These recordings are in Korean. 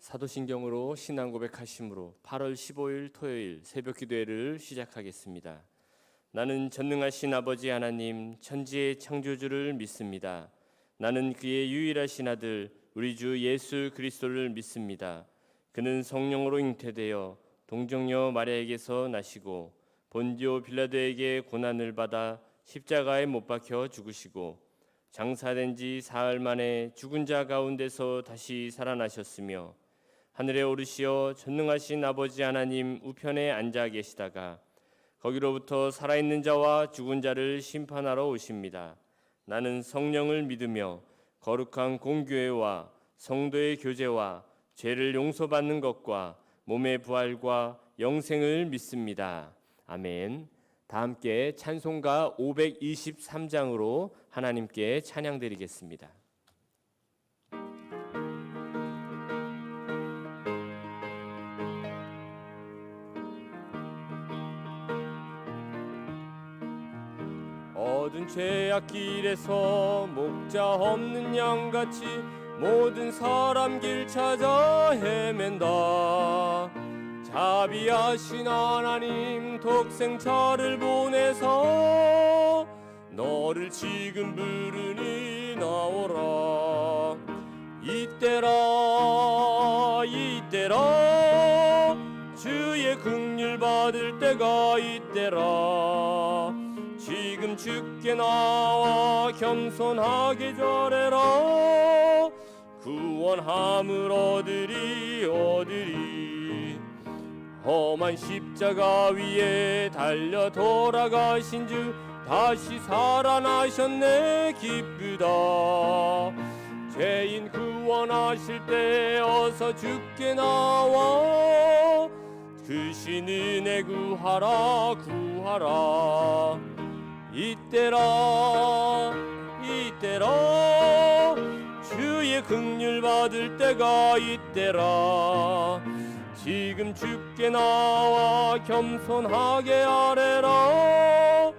사도신경으로 신앙 고백하심으로 8월 15일 토요일 새벽 기도회를 시작하겠습니다. 나는 전능하신 아버지 하나님 천지의 창조주를 믿습니다. 나는 그의 유일하신 아들 우리 주 예수 그리스도를 믿습니다. 그는 성령으로 잉태되어 동정녀 마리아에게서 나시고 본디오 빌라도에게 고난을 받아 십자가에 못 박혀 죽으시고 장사된 지 사흘 만에 죽은 자 가운데서 다시 살아나셨으며 하늘에 오르시어 전능하신 아버지 하나님 우편에 앉아 계시다가 거기로부터 살아있는 자와 죽은 자를 심판하러 오십니다. 나는 성령을 믿으며 거룩한 공교회와 성도의 교제와 죄를 용서받는 것과 몸의 부활과 영생을 믿습니다. 아멘. 다 함께 찬송가 523장으로 하나님께 찬양드리겠습니다. 어두운 죄악길에서 목자 없는 양같이 모든 사람 길 찾아 헤맨다. 자비하신 하나님 독생자를 보내서 너를 지금 부르니 나오라. 이때라 주의 긍휼 받을 때가 이때라. 지금 주께 나와 겸손하게 절해라. 구원함을 얻으리. 험한 십자가 위에 달려 돌아가신 주 다시 살아나셨네 기쁘다. 죄인 구원하실 때 어서 주께 나와 크신 은혜 구하라. 이때라 주의 긍휼 받을 때가 이때라. 지금 주께 나와 겸손하게 아뢰라.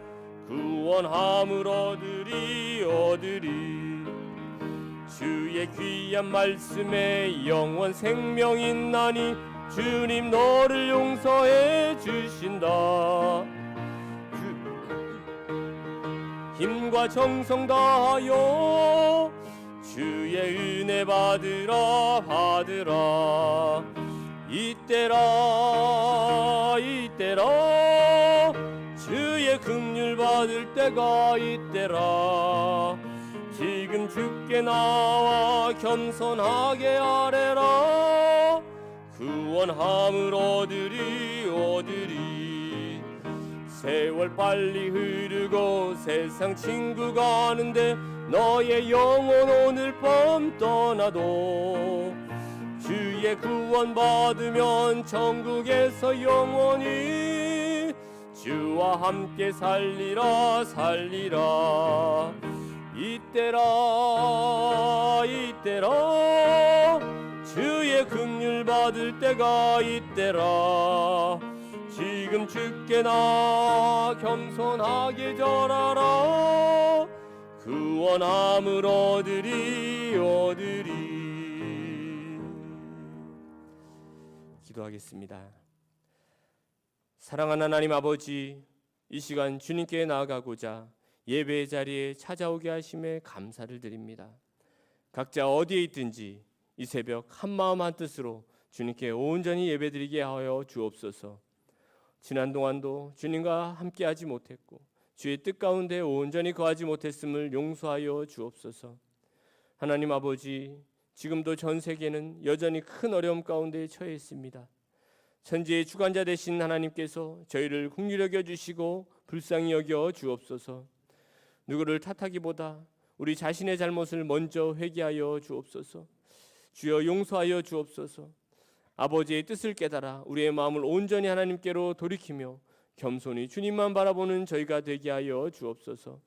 구원함을 얻으리. 주의 귀한 말씀에 영원 생명 있나니 주님 너를 용서해 주신다. 힘과 정성 다하여 주의 은혜 받으라. 이때라 주의 긍휼 받을 때가 이때라. 지금 주께 나와 겸손하게 아뢰라. 구원함을 얻으리. 세월 빨리 흐르고 세상 친구 가는데 너의 영혼 오늘 밤 떠나도 주의 구원 받으면 천국에서 영원히 주와 함께 살리라. 이때라 주의 긍휼 받을 때가 이때라. 지금 주께 나와 겸손하게 절하라. 구원함을 얻으리. 기도하겠습니다. 사랑하는 하나님 아버지, 이 시간 주님께 나아가고자 예배의 자리에 찾아오게 하심에 감사를 드립니다. 각자 어디에 있든지 이 새벽 한마음 한뜻으로 주님께 온전히 예배드리게 하여 주옵소서. 지난 동안도 주님과 함께하지 못했고 주의 뜻 가운데 온전히 거하지 못했음을 용서하여 주옵소서. 하나님 아버지, 지금도 전 세계는 여전히 큰 어려움 가운데 처해 있습니다. 천지의 주관자 되신 하나님께서 저희를 긍휼히 여겨 주시고 불쌍히 여겨 주옵소서. 누구를 탓하기보다 우리 자신의 잘못을 먼저 회개하여 주옵소서. 주여 용서하여 주옵소서. 아버지의 뜻을 깨달아 우리의 마음을 온전히 하나님께로 돌이키며 겸손히 주님만 바라보는 저희가 되게 하여 주옵소서.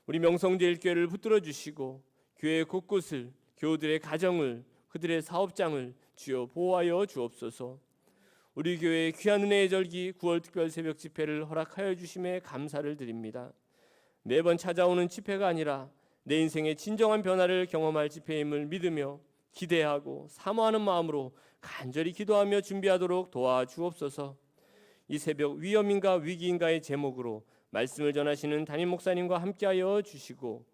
우리 명성제일교회를 붙들어 주시고 교회 곳곳을, 교우들의 가정을, 그들의 사업장을 주여 보호하여 주옵소서. 우리 교회의 귀한 은혜의 절기 9월 특별 새벽 집회를 허락하여 주심에 감사를 드립니다. 매번 찾아오는 집회가 아니라 내 인생의 진정한 변화를 경험할 집회임을 믿으며 기대하고 사모하는 마음으로 간절히 기도하며 준비하도록 도와주옵소서. 이 새벽 위험인가 위기인가의 제목으로 말씀을 전하시는 담임 목사님과 함께하여 주시고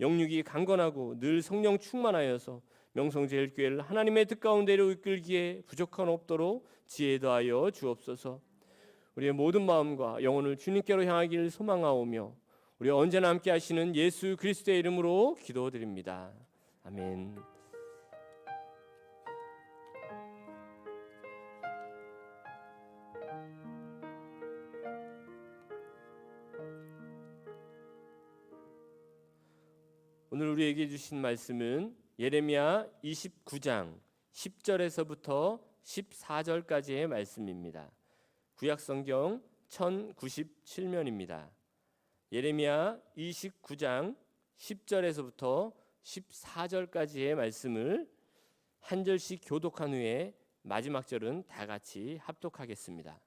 영육이 강건하고 늘 성령 충만하여서 명성제일교회를 하나님의 뜻 가운데로 이끌기에 부족한 없도록 지혜 더하여 주옵소서. 우리의 모든 마음과 영혼을 주님께로 향하기를 소망하오며 우리 언제나 함께 하시는 예수 그리스도의 이름으로 기도드립니다. 아멘. 오늘 우리에게 주신 말씀은 예레미야 29장 10절에서부터 14절까지의 말씀입니다. 구약성경 1097면입니다. 예레미야 29장 10절에서부터 14절까지의 말씀을 한 절씩 교독한 후에 마지막 절은 다 같이 합독하겠습니다.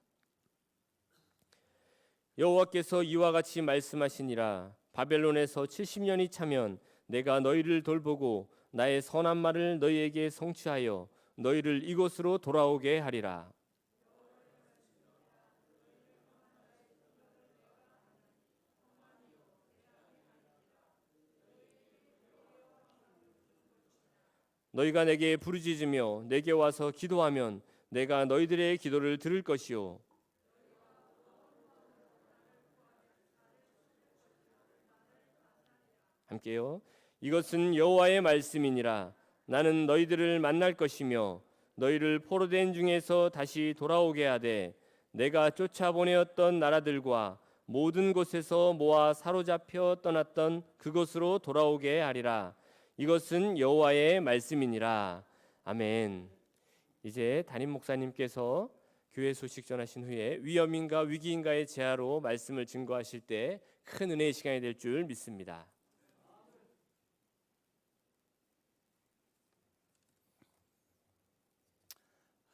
여호와께서 이와 같이 말씀하시니라. 바벨론에서 70년이 차면 내가 너희를 돌보고 나의 선한 말을 너희에게 성취하여 너희를 이곳으로 돌아오게 하리라. 너희가 내게 부르짖으며 내게 와서 기도하면 내가 너희들의 기도를 들을 것이요 함께요. 이것은 여호와의 말씀이니라. 나는 너희들을 만날 것이며 너희를 포로된 중에서 다시 돌아오게 하되 내가 쫓아보내었던 나라들과 모든 곳에서 모아 사로잡혀 떠났던 그곳으로 돌아오게 하리라. 이것은 여호와의 말씀이니라. 아멘. 이제 담임 목사님께서 교회 소식 전하신 후에 위험인가 위기인가의 제하로 말씀을 증거하실 때 큰 은혜의 시간이 될 줄 믿습니다.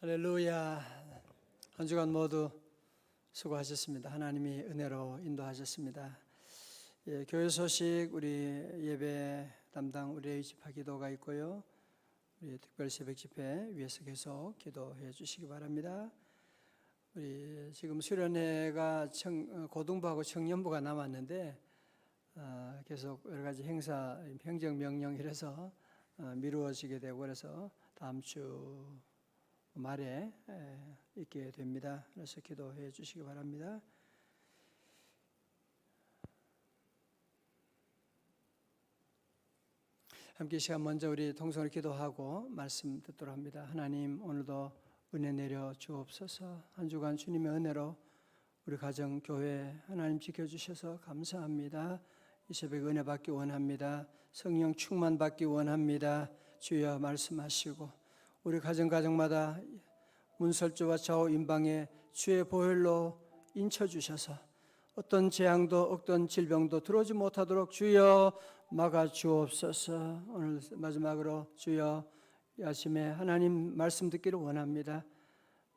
할렐루야. 한 주간 모두 수고하셨습니다. 하나님이 은혜로 인도하셨습니다. 교회 소식 우리 예배 담당 우리의 집화 기도가 있고요. 우리 특별 새벽 집회 위에서 계속 기도해 주시기 바랍니다. 우리 지금 수련회가 고등부하고 청년부가 남았는데 계속 여러 가지 행사 행정명령 이래서 미루어지게 되고 그래서 다음 주 말에 있게 됩니다. 그래서 기도해 주시기 바랍니다. 함께 시간 먼저 우리 통성으로 기도하고 말씀 듣도록 합니다. 하나님 오늘도 은혜 내려 주옵소서. 한 주간 주님의 은혜로 우리 가정 교회 하나님 지켜주셔서 감사합니다. 이 새벽 은혜 받기 원합니다. 성령 충만 받기 원합니다. 주여 말씀하시고 우리 가정마다 문설주와 좌우 임방에 주의 보혈로 인쳐주셔서 어떤 재앙도 어떤 질병도 들어오지 못하도록 주여 막아주옵소서. 오늘 마지막으로 주여 이 아침에 하나님 말씀 듣기를 원합니다.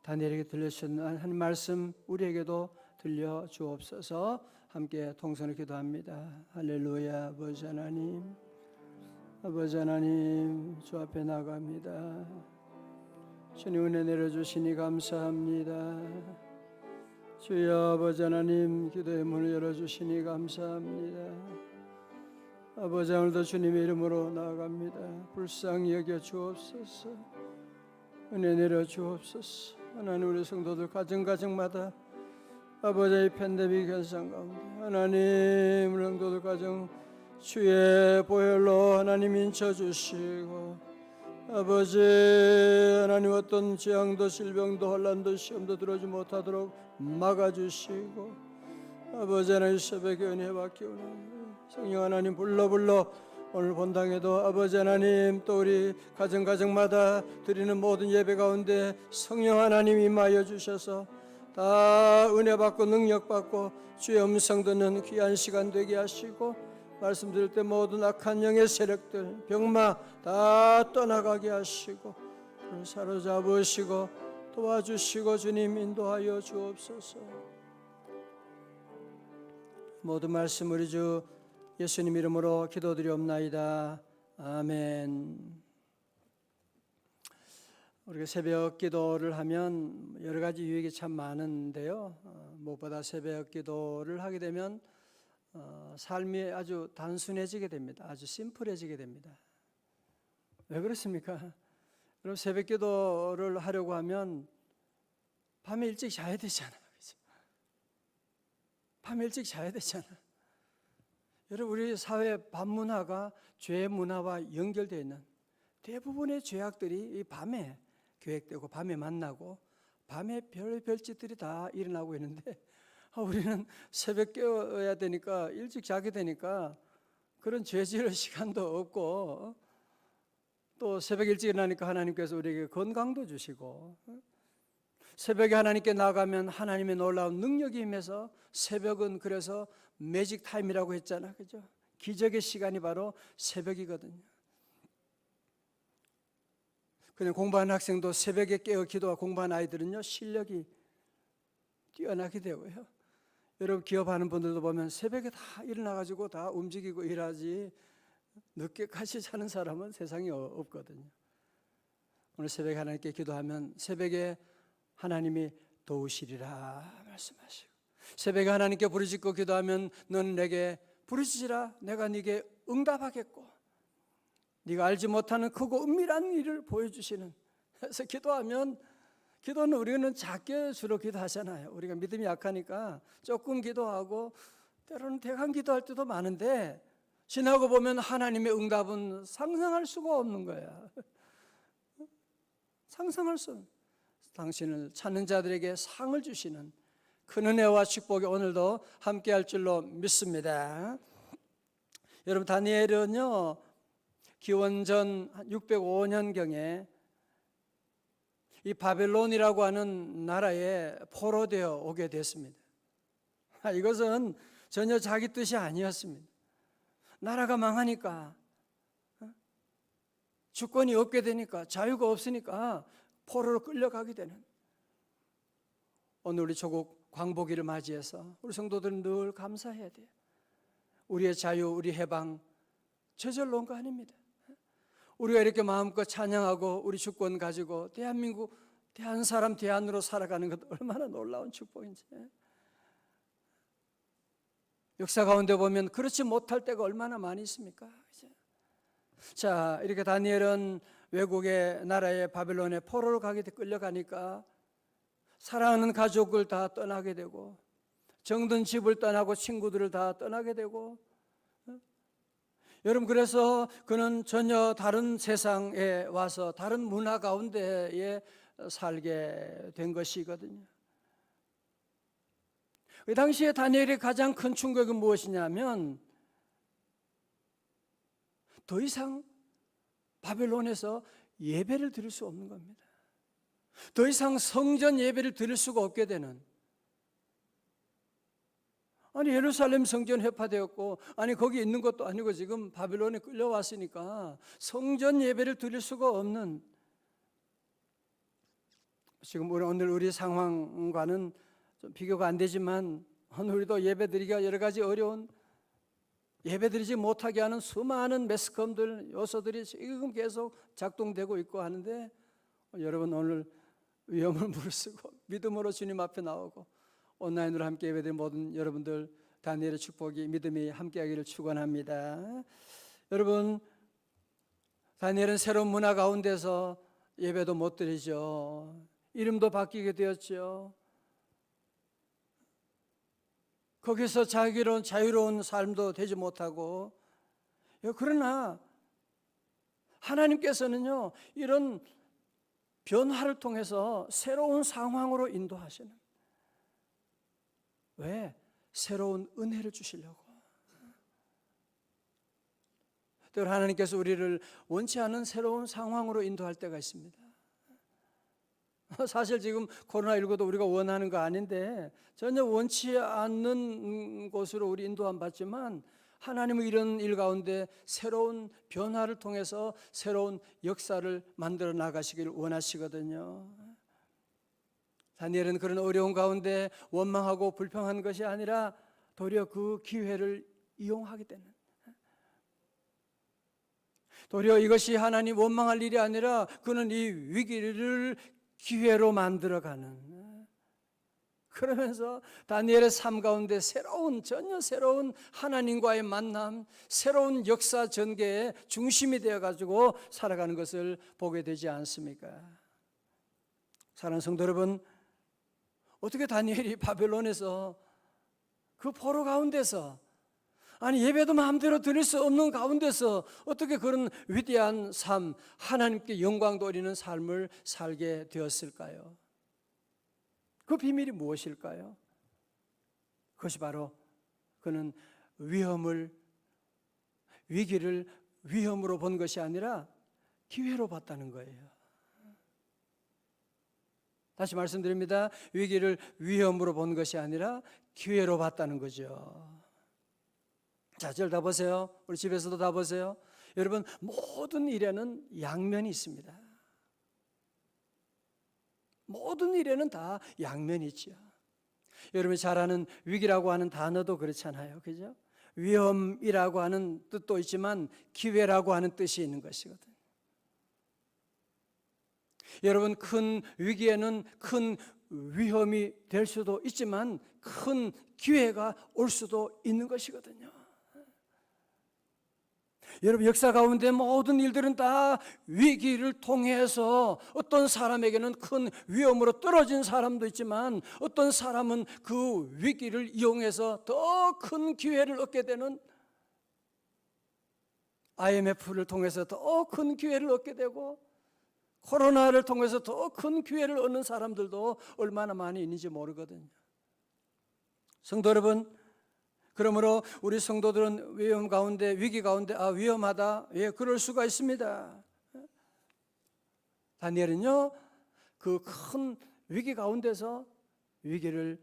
다니엘에게 들려주신 하나님 말씀 우리에게도 들려주옵소서. 함께 통성으로 기도합니다. 할렐루야. 아버지 하나님 주 앞에 나갑니다. 주님 은혜 내려주시니 감사합니다. 주여 아버지 하나님 기도의 문을 열어주시니 감사합니다. 아버지 오늘도 주님의 이름으로 나아갑니다. 불쌍히 여겨 주옵소서. 은혜 내려 주옵소서. 하나님 우리 성도들 가정마다 아버지의 팬데믹 현상 가운데 하나님 우리 성도들 가정 주의 보혈로 하나님 인쳐주시고 아버지 하나님 어떤 재앙도 질병도 혼란도 시험도 들어오지 못하도록 막아주시고 아버지 하나님 새벽에 은혜 받기 원합니다. 성령 하나님 불러 오늘 본당에도 아버지 하나님 또 우리 가정마다 드리는 모든 예배 가운데 성령 하나님 임하여 주셔서 다 은혜 받고 능력 받고 주의 음성 듣는 귀한 시간 되게 하시고 말씀 드릴 때 모든 악한 영의 세력들 병마 다 떠나가게 하시고 사로잡으시고 도와주시고 주님 인도하여 주옵소서. 모든 말씀 우리 주 예수님 이름으로 기도드리옵나이다. 아멘. 우리가 새벽 기도를 하면 여러 가지 유익이 참 많은데요. 무엇보다 새벽 기도를 하게 되면 삶이 아주 단순해지게 됩니다. 아주 심플해지게 됩니다. 왜 그렇습니까? 여러분, 새벽 기도를 하려고 하면 밤에 일찍 자야 되잖아. 그렇죠? 밤에 일찍 자야 되잖아. 여러분, 우리 사회 밤 문화가 죄 문화와 연결되어 있는 대부분의 죄악들이 이 밤에 계획되고 밤에 만나고 밤에 별별 짓들이 다 일어나고 있는데 우리는 새벽 깨어야 되니까 일찍 자게 되니까 그런 죄 지을 시간도 없고 또 새벽 일찍 일어나니까 하나님께서 우리에게 건강도 주시고 새벽에 하나님께 나가면 하나님의 놀라운 능력이 임해서 새벽은 그래서 매직 타임이라고 했잖아. 그죠? 기적의 시간이 바로 새벽이거든요. 그냥 공부하는 학생도 새벽에 깨어 기도와 공부하는 아이들은요, 실력이 뛰어나게 되고요. 여러분, 기업하는 분들도 보면 새벽에 다 일어나가지고 다 움직이고 일하지 늦게까지 자는 사람은 세상에 없거든요. 오늘 새벽에 하나님께 기도하면 새벽에 하나님이 도우시리라 말씀하시고, 새벽에 하나님께 부르짖고 기도하면 너는 내게 부르짖으라 내가 네게 응답하겠고, 네가 알지 못하는 크고 은밀한 일을 보여주시는. 그래서 기도하면, 기도는 우리는 작게 주로 기도하잖아요. 우리가 믿음이 약하니까 조금 기도하고 때로는 대강 기도할 때도 많은데 지나고 보면 하나님의 응답은 상상할 수가 없는 거야. 상상할 수 없는. 당신을 찾는 자들에게 상을 주시는 큰 은혜와 축복이 오늘도 함께할 줄로 믿습니다. 여러분, 다니엘은요, 기원전 605년경에 이 바벨론이라고 하는 나라에 포로되어 오게 됐습니다. 이것은 전혀 자기 뜻이 아니었습니다. 나라가 망하니까, 주권이 없게 되니까, 자유가 없으니까 포로로 끌려가게 되는. 오늘 우리 조국 광복일을 맞이해서 우리 성도들은 늘 감사해야 돼요. 우리의 자유, 우리 해방 저절로 온 거 아닙니다. 우리가 이렇게 마음껏 찬양하고 우리 주권 가지고 대한민국, 대한 사람 대안으로 살아가는 것 얼마나 놀라운 축복인지. 역사 가운데 보면 그렇지 못할 때가 얼마나 많이 있습니까? 자, 이렇게 다니엘은 외국의 나라에 바벨론에 포로를 가게 돼 끌려가니까 사랑하는 가족을 다 떠나게 되고 정든 집을 떠나고 친구들을 다 떠나게 되고, 여러분, 그래서 그는 전혀 다른 세상에 와서 다른 문화 가운데에 살게 된 것이거든요. 그 당시에 다니엘의 가장 큰 충격은 무엇이냐면 더 이상 바벨론에서 예배를 드릴 수 없는 겁니다. 더 이상 성전 예배를 드릴 수가 없게 되는. 아니, 예루살렘 성전 회파되었고, 아니 거기 있는 것도 아니고 지금 바벨론에 끌려왔으니까 성전 예배를 드릴 수가 없는, 지금 오늘 우리 상황과는 좀 비교가 안 되지만 오늘 우리도 예배드리기가 여러 가지 어려운, 예배드리지 못하게 하는 수많은 매스컴들, 요소들이 지금 계속 작동되고 있고 하는데, 여러분 오늘 위험을 무릅쓰고 믿음으로 주님 앞에 나오고 온라인으로 함께 예배드린 모든 여러분들, 다니엘의 축복이, 믿음이 함께하기를 축원합니다. 여러분, 다니엘은 새로운 문화 가운데서 예배도 못 드리죠. 이름도 바뀌게 되었죠. 거기서 자유로운 삶도 되지 못하고, 그러나 하나님께서는요, 이런 변화를 통해서 새로운 상황으로 인도하시는, 왜? 새로운 은혜를 주시려고. 때로 하나님께서 우리를 원치 않은 새로운 상황으로 인도할 때가 있습니다. 사실 지금 코로나19도 우리가 원하는 거 아닌데 전혀 원치 않는 곳으로 우리 인도함 받지만 하나님은 이런 일 가운데 새로운 변화를 통해서 새로운 역사를 만들어 나가시기를 원하시거든요. 다니엘은 그런 어려운 가운데 원망하고 불평한 것이 아니라 도리어 그 기회를 이용하게 되는, 도리어 이것이 하나님 원망할 일이 아니라 그는 이 위기를 기회로 만들어가는, 그러면서 다니엘의 삶 가운데 전혀 새로운 하나님과의 만남, 새로운 역사 전개의 중심이 되어가지고 살아가는 것을 보게 되지 않습니까? 사랑하는 성도 여러분, 어떻게 다니엘이 바벨론에서 그 포로 가운데서, 아니 예배도 마음대로 드릴 수 없는 가운데서 어떻게 그런 위대한 삶, 하나님께 영광 돌리는 삶을 살게 되었을까요? 그 비밀이 무엇일까요? 그것이 바로 그는 위기를 위험으로 본 것이 아니라 기회로 봤다는 거예요. 다시 말씀드립니다. 위기를 위험으로 본 것이 아니라 기회로 봤다는 거죠. 자, 저를 다 보세요. 우리 집에서도 다 보세요. 여러분, 모든 일에는 양면이 있습니다. 모든 일에는 다 양면이 있죠. 여러분이 잘 아는 위기라고 하는 단어도 그렇잖아요. 그죠? 위험이라고 하는 뜻도 있지만 기회라고 하는 뜻이 있는 것이거든요. 여러분, 큰 위기에는 큰 위험이 될 수도 있지만 큰 기회가 올 수도 있는 것이거든요. 여러분, 역사 가운데 모든 일들은 다 위기를 통해서 어떤 사람에게는 큰 위험으로 떨어진 사람도 있지만 어떤 사람은 그 위기를 이용해서 더 큰 기회를 얻게 되는, IMF를 통해서 더 큰 기회를 얻게 되고 코로나를 통해서 더 큰 기회를 얻는 사람들도 얼마나 많이 있는지 모르거든요. 성도 여러분, 그러므로 우리 성도들은 위험 가운데, 위기 가운데 위험하다, 예, 그럴 수가 있습니다. 다니엘은요, 그 큰 위기 가운데서 위기를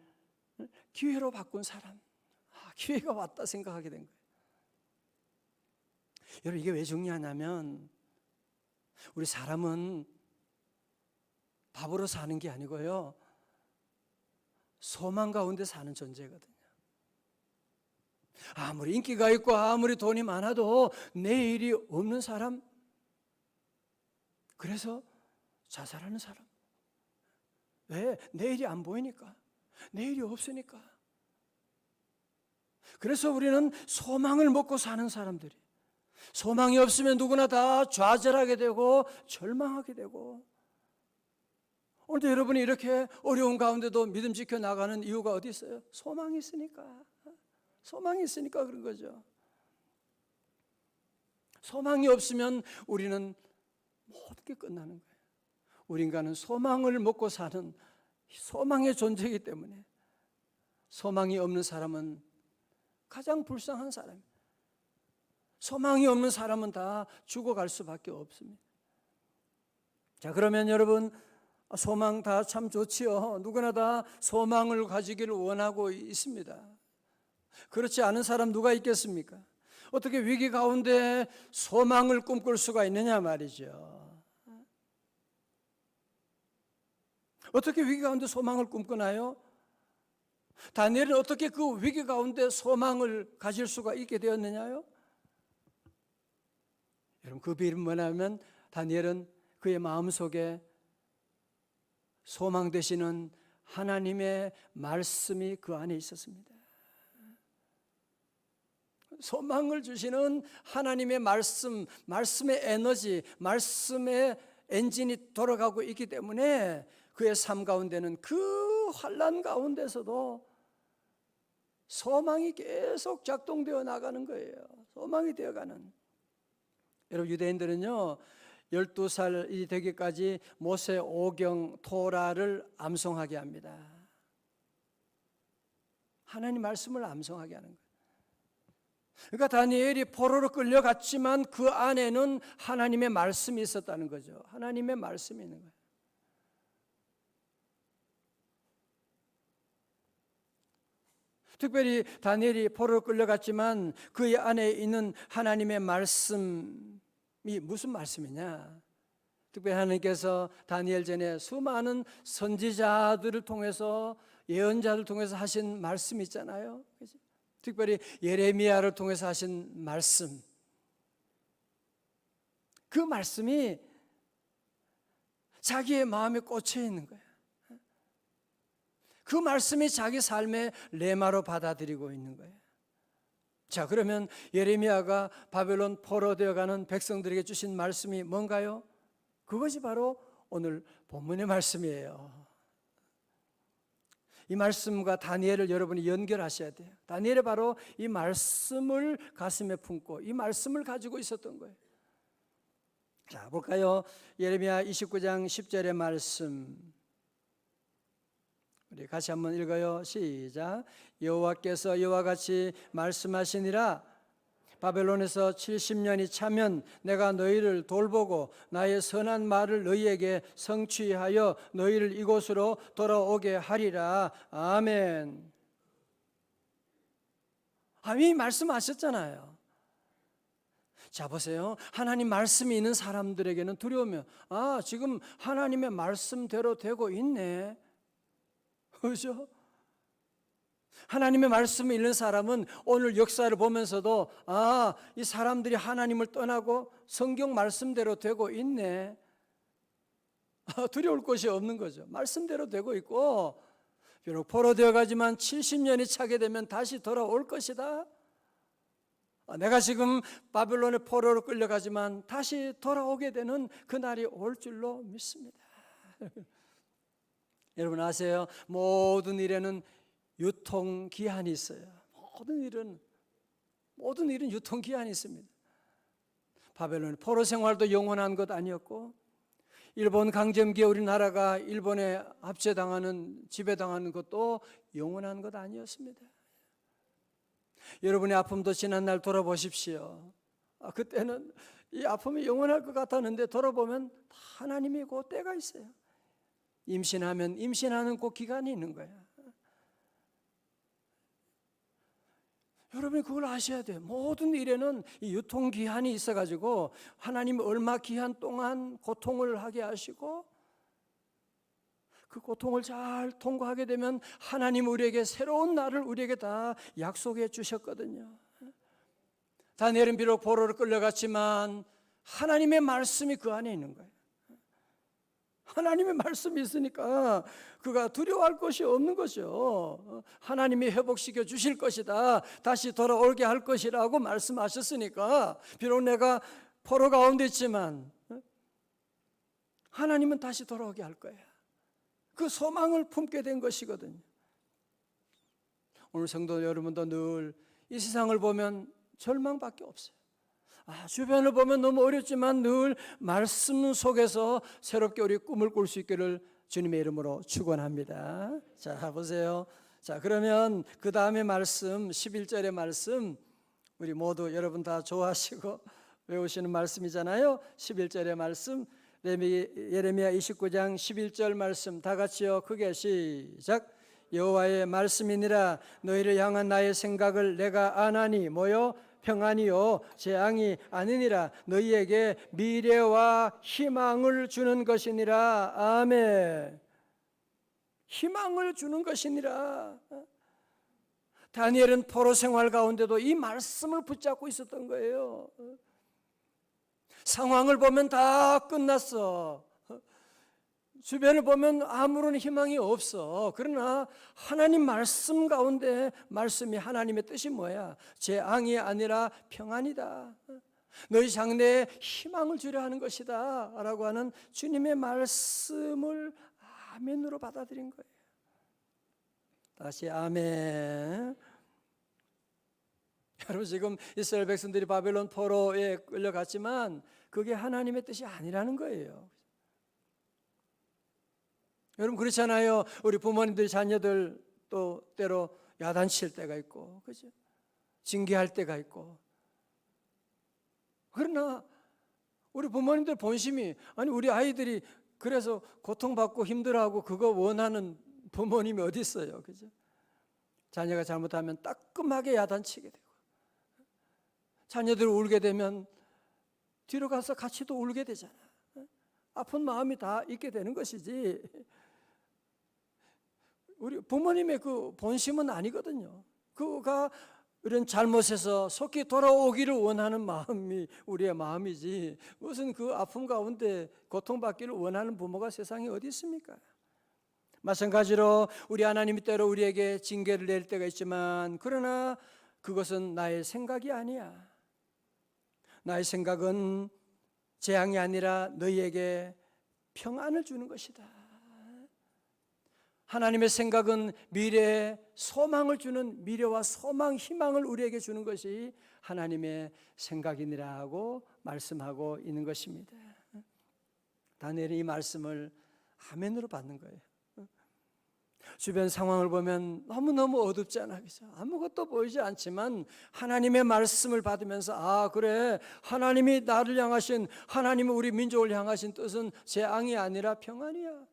기회로 바꾼 사람, 기회가 왔다 생각하게 된 거예요. 여러분, 이게 왜 중요하냐면 우리 사람은 밥으로 사는 게 아니고요, 소망 가운데 사는 존재거든요. 아무리 인기가 있고 아무리 돈이 많아도 내일이 없는 사람, 그래서 자살하는 사람. 왜? 내일이 안 보이니까, 내일이 없으니까. 그래서 우리는 소망을 먹고 사는 사람들이, 소망이 없으면 누구나 다 좌절하게 되고 절망하게 되고. 오늘도 여러분이 이렇게 어려운 가운데도 믿음 지켜 나가는 이유가 어디 있어요? 소망이 있으니까. 소망이 있으니까 그런 거죠. 소망이 없으면 우리는 모든 게 끝나는 거예요. 우리 인간은 소망을 먹고 사는 소망의 존재이기 때문에 소망이 없는 사람은 가장 불쌍한 사람이에요. 소망이 없는 사람은 다 죽어갈 수밖에 없습니다. 자, 그러면 여러분, 소망 다 참 좋지요. 누구나 다 소망을 가지기를 원하고 있습니다. 그렇지 않은 사람 누가 있겠습니까? 어떻게 위기 가운데 소망을 꿈꿀 수가 있느냐 말이죠. 어떻게 위기 가운데 소망을 꿈꾸나요? 다니엘은 어떻게 그 위기 가운데 소망을 가질 수가 있게 되었느냐요? 여러분, 그 비밀은 뭐냐면 다니엘은 그의 마음속에 소망 되시는 하나님의 말씀이 그 안에 있었습니다. 소망을 주시는 하나님의 말씀, 말씀의 에너지, 말씀의 엔진이 돌아가고 있기 때문에 그의 삶 가운데는 그 환난 가운데서도 소망이 계속 작동되어 나가는 거예요. 소망이 되어가는. 여러분, 유대인들은요 12살이 되기까지 모세 오경 토라를 암송하게 합니다. 하나님 말씀을 암송하게 하는 거예요. 그러니까 다니엘이 포로로 끌려갔지만 그 안에는 하나님의 말씀이 있었다는 거죠. 하나님의 말씀이 있는 거예요. 특별히 다니엘이 포로로 끌려갔지만 그 안에 있는 하나님의 말씀이 무슨 말씀이냐? 특별히 하나님께서 다니엘 전에 수많은 선지자들을 통해서, 예언자들을 통해서 하신 말씀이 있잖아요. 그렇죠? 특별히 예레미야를 통해서 하신 말씀, 그 말씀이 자기의 마음에 꽂혀 있는 거예요. 그 말씀이 자기 삶의 레마로 받아들이고 있는 거예요. 자, 그러면 예레미야가 바벨론 포로되어 가는 백성들에게 주신 말씀이 뭔가요? 그것이 바로 오늘 본문의 말씀이에요. 이 말씀과 다니엘을 여러분이 연결하셔야 돼요. 다니엘이 바로 이 말씀을 가슴에 품고 이 말씀을 가지고 있었던 거예요. 자, 볼까요? 예레미야 29장 10절의 말씀, 우리 같이 한번 읽어요. 시작. 여호와께서 이와 같이 말씀하시니라. 바벨론에서 70년이 차면 내가 너희를 돌보고 나의 선한 말을 너희에게 성취하여 너희를 이곳으로 돌아오게 하리라. 아멘. 이미 말씀하셨잖아요. 자, 보세요. 하나님 말씀이 있는 사람들에게는 두려우면 지금 하나님의 말씀대로 되고 있네. 그렇죠? 하나님의 말씀을 읽는 사람은 오늘 역사를 보면서도 이 사람들이 하나님을 떠나고 성경 말씀대로 되고 있네. 두려울 것이 없는 거죠. 말씀대로 되고 있고, 비록 포로되어 가지만 70년이 차게 되면 다시 돌아올 것이다. 내가 지금 바벨론의 포로로 끌려가지만 다시 돌아오게 되는 그날이 올 줄로 믿습니다. 여러분 아세요? 모든 일에는 유통기한이 있어요. 모든 일은 유통기한이 있습니다. 바벨론 포로 생활도 영원한 것 아니었고, 일본 강점기에 우리나라가 일본에 지배당하는 것도 영원한 것 아니었습니다. 여러분의 아픔도 지난 날 돌아보십시오. 그때는 이 아픔이 영원할 것 같았는데 돌아보면 하나님이 그 때가 있어요. 임신하면 임신하는 그 기간이 있는 거예요. 여러분이 그걸 아셔야 돼요. 모든 일에는 이 유통기한이 있어가지고 하나님이 얼마 기한 동안 고통을 하게 하시고, 그 고통을 잘 통과하게 되면 하나님 우리에게 새로운 날을 우리에게 다 약속해 주셨거든요. 다니엘은 비록 포로로 끌려갔지만 하나님의 말씀이 그 안에 있는 거예요. 하나님의 말씀이 있으니까 그가 두려워할 것이 없는 거죠. 하나님이 회복시켜 주실 것이다, 다시 돌아오게 할 것이라고 말씀하셨으니까, 비록 내가 포로 가운데 있지만 하나님은 다시 돌아오게 할 거야. 그 소망을 품게 된 것이거든요. 오늘 성도 여러분도 늘 이 세상을 보면 절망밖에 없어요. 주변을 보면 너무 어렵지만 늘 말씀 속에서 새롭게 우리 꿈을 꿀 수 있기를 주님의 이름으로 축원합니다. 자, 보세요. 자, 그러면 그 다음에 말씀 11절의 말씀, 우리 모두 여러분 다 좋아하시고 외우시는 말씀이잖아요. 11절의 말씀, 예레미야 29장 11절 말씀 다 같이요. 크게 시작. 여호와의 말씀이니라. 너희를 향한 나의 생각을 내가 아나니 뭐요? 평안이요 재앙이 아니니라. 너희에게 미래와 희망을 주는 것이니라. 아멘. 희망을 주는 것이니라. 다니엘은 포로 생활 가운데도 이 말씀을 붙잡고 있었던 거예요. 상황을 보면 다 끝났어. 주변을 보면 아무런 희망이 없어. 그러나 하나님 말씀 가운데, 말씀이 하나님의 뜻이 뭐야? 재앙이 아니라 평안이다. 너희 장래에 희망을 주려 하는 것이다 라고 하는 주님의 말씀을 아멘으로 받아들인 거예요. 다시 아멘. 여러분, 지금 이스라엘 백성들이 바벨론 포로에 끌려갔지만 그게 하나님의 뜻이 아니라는 거예요. 여러분 그렇잖아요. 우리 부모님들 자녀들 또 때로 야단칠 때가 있고, 그죠? 징계할 때가 있고. 그러나 우리 부모님들 본심이, 우리 아이들이 그래서 고통받고 힘들어하고 그거 원하는 부모님이 어디 있어요, 그죠? 자녀가 잘못하면 따끔하게 야단치게 되고, 자녀들 울게 되면 뒤로 가서 같이 또 울게 되잖아. 아픈 마음이 다 있게 되는 것이지, 우리 부모님의 그 본심은 아니거든요. 그가 이런 잘못에서 속히 돌아오기를 원하는 마음이 우리의 마음이지, 무슨 그 아픔 가운데 고통받기를 원하는 부모가 세상에 어디 있습니까? 마찬가지로 우리 하나님이 때로 우리에게 징계를 내릴 때가 있지만, 그러나 그것은 나의 생각이 아니야. 나의 생각은 재앙이 아니라 너희에게 평안을 주는 것이다. 하나님의 생각은 미래에 소망을 주는, 미래와 소망, 희망을 우리에게 주는 것이 하나님의 생각이니라 하고 말씀하고 있는 것입니다. 다니엘이 이 말씀을 아멘으로 받는 거예요. 주변 상황을 보면 너무너무 어둡잖아, 그죠? 아무것도 보이지 않지만 하나님의 말씀을 받으면서, 아 그래, 하나님이 나를 향하신, 하나님이 우리 민족을 향하신 뜻은 재앙이 아니라 평안이야.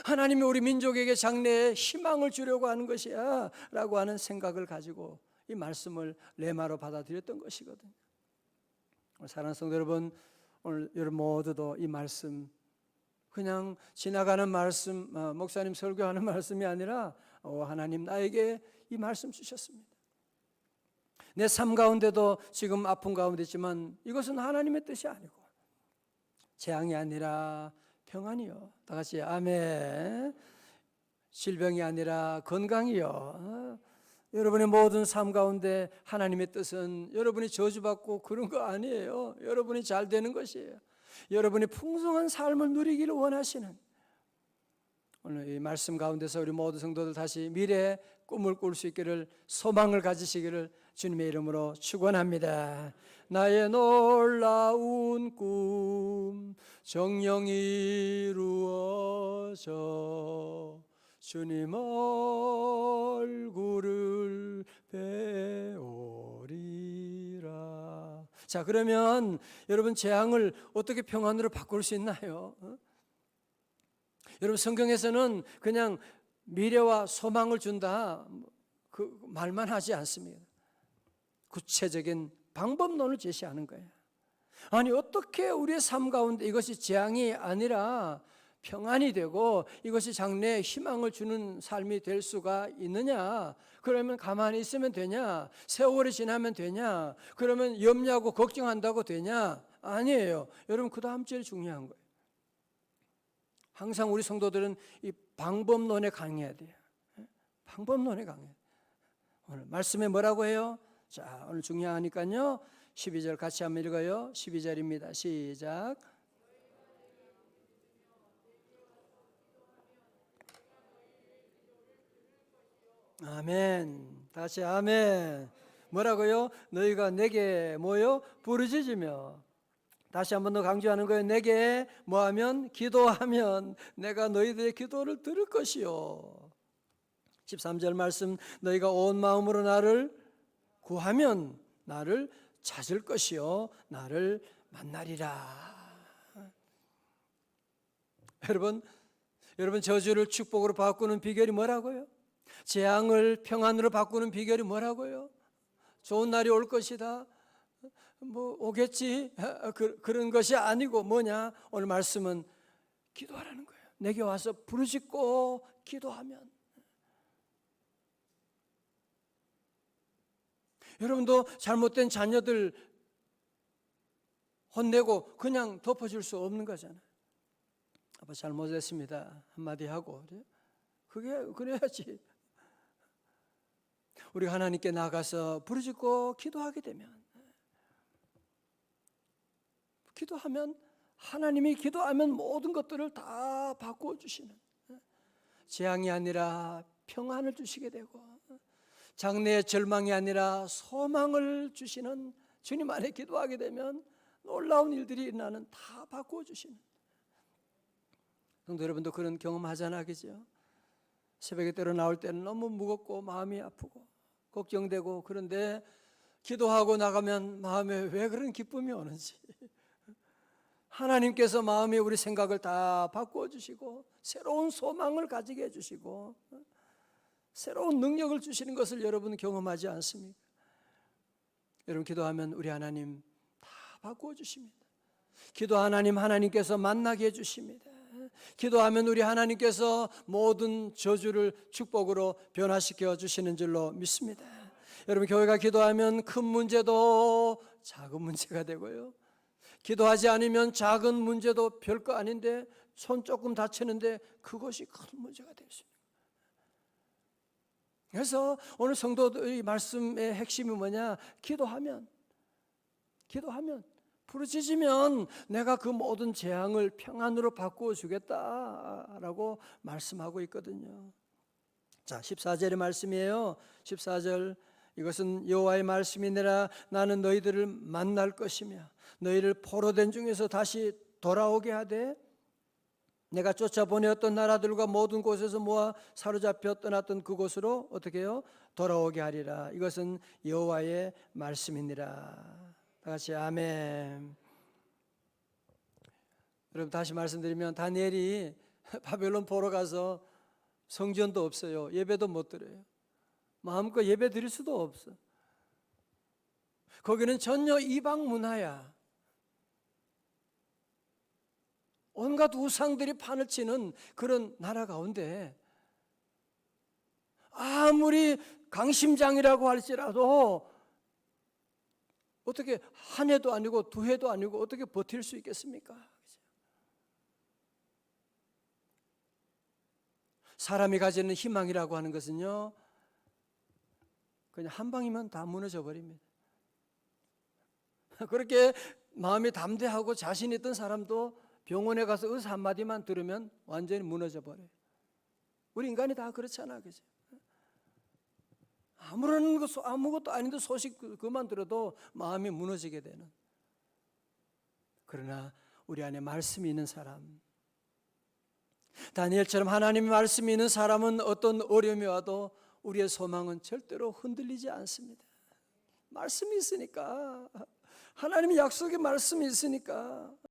하나님이 우리 민족에게 장래에 희망을 주려고 하는 것이야 라고 하는 생각을 가지고 이 말씀을 레마로 받아들였던 것이거든요. 사랑하는 성도 여러분, 오늘 여러분 모두도 이 말씀 그냥 지나가는 말씀, 목사님 설교하는 말씀이 아니라 하나님 나에게 이 말씀 주셨습니다. 내 삶 가운데도 지금 아픔 가운데 있지만 이것은 하나님의 뜻이 아니고 재앙이 아니라 평안이요. 다 같이 아멘. 질병이 아니라 건강이요. 여러분의 모든 삶 가운데 하나님의 뜻은 여러분이 저주받고 그런 거 아니에요. 여러분이 잘 되는 것이에요. 여러분이 풍성한 삶을 누리기를 원하시는, 오늘 이 말씀 가운데서 우리 모든 성도들 다시 미래의 꿈을 꿀 수 있기를, 소망을 가지시기를 주님의 이름으로 축원합니다. 나의 놀라운 꿈 정녕 이루어져 주님 얼굴을 배우리라. 자, 그러면 여러분 재앙을 어떻게 평안으로 바꿀 수 있나요? 여러분 성경에서는 그냥 미래와 소망을 준다 그 말만 하지 않습니다. 구체적인 방법론을 제시하는 거예요. 아니 어떻게 우리의 삶 가운데 이것이 재앙이 아니라 평안이 되고 이것이 장래에 희망을 주는 삶이 될 수가 있느냐? 그러면 가만히 있으면 되냐? 세월이 지나면 되냐? 그러면 염려하고 걱정한다고 되냐? 아니에요. 여러분 그 다음 제일 중요한 거예요. 항상 우리 성도들은 이 방법론에 강해야 돼요. 방법론에 강해야 돼요. 오늘 말씀에 뭐라고 해요? 자, 오늘 중요하니까요. 12절 같이 한번 읽어요. 12절입니다. 시작. 아멘. 다시 아멘. 뭐라고요? 너희가 내게 뭐요? 부르짖으며. 다시 한 번 더 강조하는 거예요. 내게 뭐하면? 기도하면 내가 너희들의 기도를 들을 것이요. 13절 말씀, 너희가 온 마음으로 나를 구하면 나를 찾을 것이요 나를 만나리라. 여러분 저주를 축복으로 바꾸는 비결이 뭐라고요? 재앙을 평안으로 바꾸는 비결이 뭐라고요? 좋은 날이 올 것이다, 뭐 오겠지, 그런 것이 아니고 뭐냐? 오늘 말씀은 기도하라는 거예요. 내게 와서 부르짖고 기도하면. 여러분도 잘못된 자녀들 혼내고 그냥 덮어줄 수 없는 거잖아요. 아빠 잘못했습니다 한마디 하고, 그래야지. 우리가 하나님께 나가서 부르짖고 기도하게 되면, 기도하면 하나님이 기도하면 모든 것들을 다 바꾸어 주시는, 재앙이 아니라 평안을 주시게 되고 장래의 절망이 아니라 소망을 주시는 주님 안에 기도하게 되면 놀라운 일들이 일어나는, 다 바꾸어 주시는. 성도 여러분도 그런 경험하잖아, 그죠? 새벽에 때로 나올 때는 너무 무겁고 마음이 아프고 걱정되고, 그런데 기도하고 나가면 마음에 왜 그런 기쁨이 오는지, 하나님께서 마음에 우리 생각을 다 바꾸어 주시고 새로운 소망을 가지게 해주시고 새로운 능력을 주시는 것을 여러분 경험하지 않습니까? 여러분 기도하면 우리 하나님 다 바꾸어 주십니다. 기도 하나님께서 만나게 해주십니다. 기도하면 우리 하나님께서 모든 저주를 축복으로 변화시켜 주시는 줄로 믿습니다. 여러분, 교회가 기도하면 큰 문제도 작은 문제가 되고요, 기도하지 않으면 작은 문제도 별거 아닌데 손 조금 다치는데 그것이 큰 문제가 될 수 있습니다. 그래서 오늘 성도들의 말씀의 핵심이 뭐냐? 기도하면 부르짖으면 내가 그 모든 재앙을 평안으로 바꾸어 주겠다라고 말씀하고 있거든요. 자, 14절의 말씀이에요. 14절, 이것은 여호와의 말씀이니라. 나는 너희들을 만날 것이며 너희를 포로된 중에서 다시 돌아오게 하되 내가 쫓아보내었던 나라들과 모든 곳에서 모아 사로잡혀 떠났던 그곳으로 어떻게 해요? 돌아오게 하리라. 이것은 여호와의 말씀이니라. 다 같이 아멘. 여러분, 다시 말씀드리면 다니엘이 바벨론 보러 가서 성전도 없어요. 예배도 못 드려요. 마음껏 예배 드릴 수도 없어. 거기는 전혀 이방 문화야. 온갖 우상들이 판을 치는 그런 나라 가운데 아무리 강심장이라고 할지라도 어떻게 한 해도 아니고 두 해도 아니고 어떻게 버틸 수 있겠습니까? 사람이 가지는 희망이라고 하는 것은요, 그냥 한 방이면 다 무너져 버립니다. 그렇게 마음이 담대하고 자신 있던 사람도 병원에 가서 의사 한마디만 들으면 완전히 무너져 버려요. 우리 인간이 다 그렇잖아, 그죠? 아무것도 아닌데 소식 그만 들어도 마음이 무너지게 되는. 그러나 우리 안에 말씀이 있는 사람, 다니엘처럼 하나님의 말씀이 있는 사람은 어떤 어려움이 와도 우리의 소망은 절대로 흔들리지 않습니다. 말씀이 있으니까, 하나님의 약속의 말씀이 있으니까.